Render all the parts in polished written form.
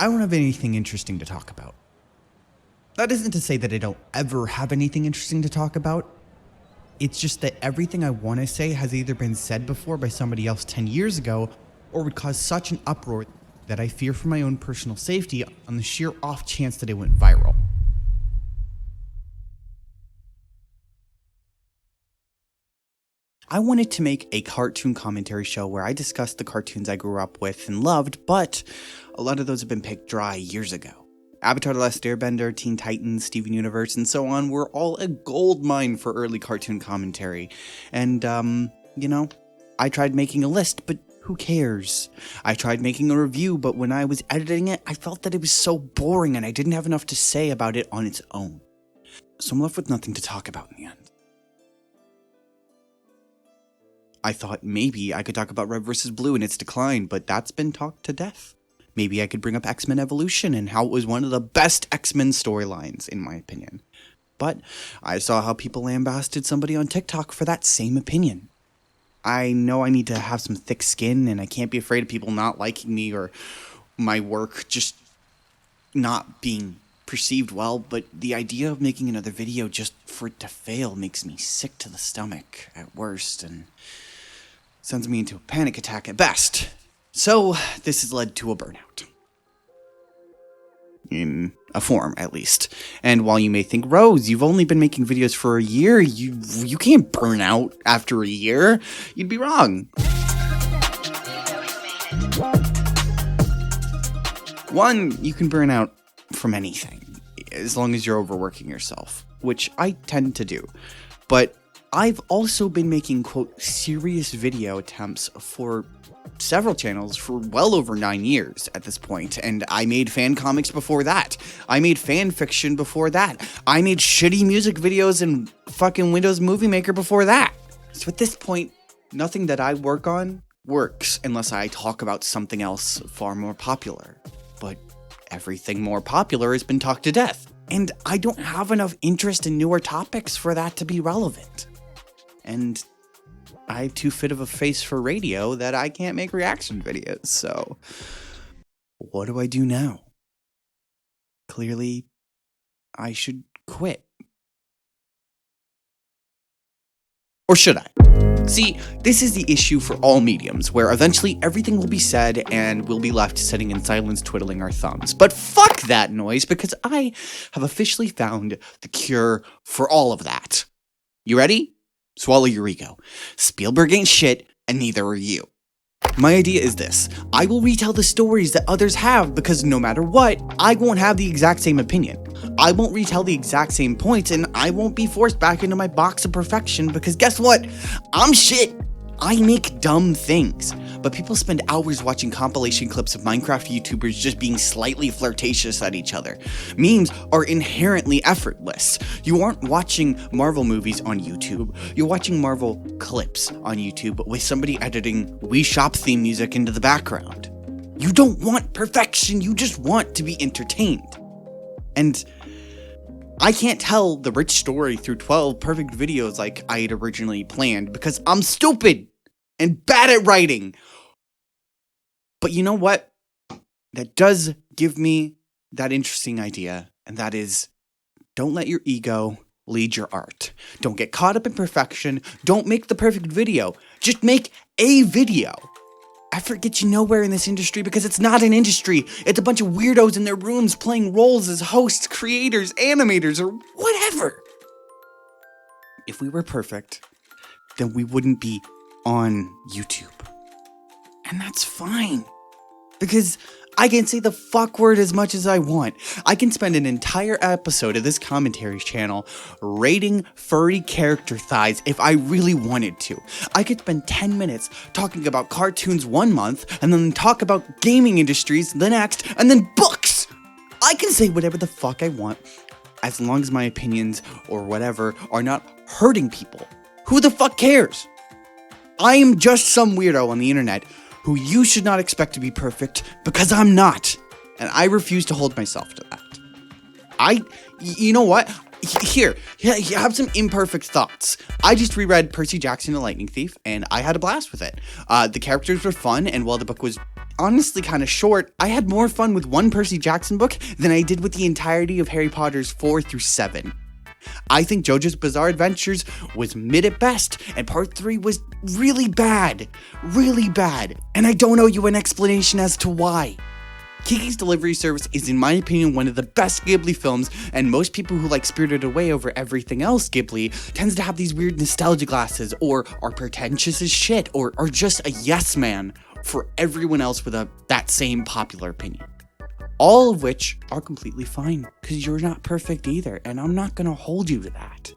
I don't have anything interesting to talk about. That isn't to say that I don't ever have anything interesting to talk about. It's just that everything I want to say has either been said before by somebody else 10 years ago, or would cause such an uproar that I fear for my own personal safety on the sheer off chance that it went viral. I wanted to make a cartoon commentary show where I discussed the cartoons I grew up with and loved, but a lot of those have been picked dry years ago. Avatar: The Last Airbender, Teen Titans, Steven Universe, and so on were all a goldmine for early cartoon commentary. And, I tried making a list, but who cares? I tried making a review, but when I was editing it, I felt that it was so boring and I didn't have enough to say about it on its own. So I'm left with nothing to talk about in the end. I thought maybe I could talk about Red vs. Blue and its decline, but that's been talked to death. Maybe I could bring up X-Men Evolution and how it was one of the best X-Men storylines, in my opinion. But I saw how people lambasted somebody on TikTok for that same opinion. I know I need to have some thick skin, and I can't be afraid of people not liking me or my work just not being perceived well, but the idea of making another video just for it to fail makes me sick to the stomach at worst, and sends me into a panic attack at best. So, this has led to a burnout. In a form, at least. And while you may think, Rose, you've only been making videos for a year, you can't burn out after a year. You'd be wrong. One, you can burn out from anything, as long as you're overworking yourself, which I tend to do. But I've also been making, quote, serious video attempts for several channels for well over 9 years at this point, and I made fan comics before that. I made fan fiction before that. I made shitty music videos in fucking Windows Movie Maker before that. So at this point, nothing that I work on works unless I talk about something else far more popular. But everything more popular has been talked to death, and I don't have enough interest in newer topics for that to be relevant. And I have too fit of a face for radio that I can't make reaction videos, so what do I do now? Clearly, I should quit. Or should I? See, this is the issue for all mediums, where eventually everything will be said and we'll be left sitting in silence twiddling our thumbs. But fuck that noise, because I have officially found the cure for all of that. You ready? Swallow your ego. Spielberg ain't shit, and neither are you. My idea is this. I will retell the stories that others have because no matter what, I won't have the exact same opinion. I won't retell the exact same points, and I won't be forced back into my box of perfection because guess what? I'm shit. I make dumb things. But people spend hours watching compilation clips of Minecraft YouTubers just being slightly flirtatious at each other. Memes are inherently effortless. You aren't watching Marvel movies on YouTube. You're watching Marvel clips on YouTube with somebody editing Wii Shop theme music into the background. You don't want perfection, you just want to be entertained. And I can't tell the rich story through 12 perfect videos like I had originally planned because I'm stupid and bad at writing. But you know what? That does give me that interesting idea, and that is, don't let your ego lead your art. Don't get caught up in perfection. Don't make the perfect video. Just make a video. Effort gets you nowhere in this industry because it's not an industry. It's a bunch of weirdos in their rooms playing roles as hosts, creators, animators, or whatever. If we were perfect, then we wouldn't be on YouTube. And that's fine. Because I can say the fuck word as much as I want. I can spend an entire episode of this commentary channel rating furry character thighs if I really wanted to. I could spend 10 minutes talking about cartoons one month, and then talk about gaming industries the next, and then books! I can say whatever the fuck I want, as long as my opinions, or whatever, are not hurting people. Who the fuck cares? I am just some weirdo on the internet who you should not expect to be perfect, because I'm not. And I refuse to hold myself to that. You know what? Here, you have some imperfect thoughts. I just reread Percy Jackson and the Lightning Thief, and I had a blast with it. The characters were fun, and while the book was honestly kind of short. I had more fun with one Percy Jackson book than I did with the entirety of Harry Potter's 4 through 7. I think JoJo's Bizarre Adventures was mid at best, and part 3 was really bad, and I don't owe you an explanation as to why. Kiki's Delivery Service is, in my opinion, one of the best Ghibli films, and most people who like Spirited Away over everything else Ghibli tends to have these weird nostalgia glasses, or are pretentious as shit, or are just a yes man for everyone else with that same popular opinion. All of which are completely fine, because you're not perfect either, and I'm not gonna hold you to that.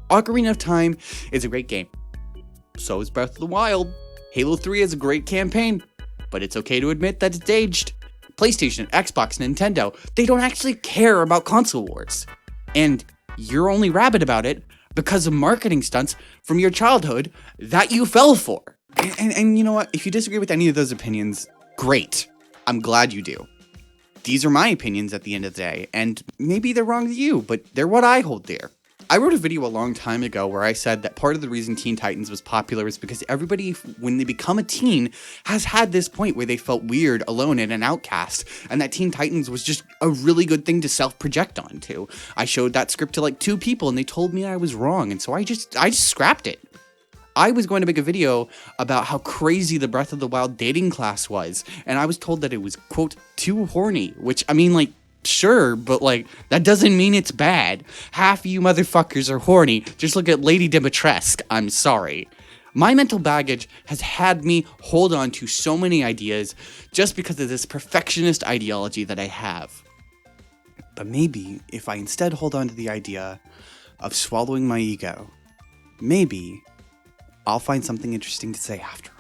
Ocarina of Time is a great game. So is Breath of the Wild. Halo 3 is a great campaign, but it's okay to admit that it's aged. PlayStation, Xbox, Nintendo, they don't actually care about console wars. And you're only rabid about it because of marketing stunts from your childhood that you fell for. And you know what? If you disagree with any of those opinions, great. I'm glad you do. These are my opinions at the end of the day, and maybe they're wrong to you, but they're what I hold dear. I wrote a video a long time ago where I said that part of the reason Teen Titans was popular is because everybody, when they become a teen, has had this point where they felt weird, alone, and an outcast, and that Teen Titans was just a really good thing to self-project onto. I showed that script to like 2 people, and they told me I was wrong, and so I just scrapped it. I was going to make a video about how crazy the Breath of the Wild dating class was, and I was told that it was, quote, too horny, which, I mean, like, sure, but, like, that doesn't mean it's bad. Half of you motherfuckers are horny. Just look at Lady Dimitrescu. I'm sorry. My mental baggage has had me hold on to so many ideas just because of this perfectionist ideology that I have. But maybe if I instead hold on to the idea of swallowing my ego, maybe I'll find something interesting to say after.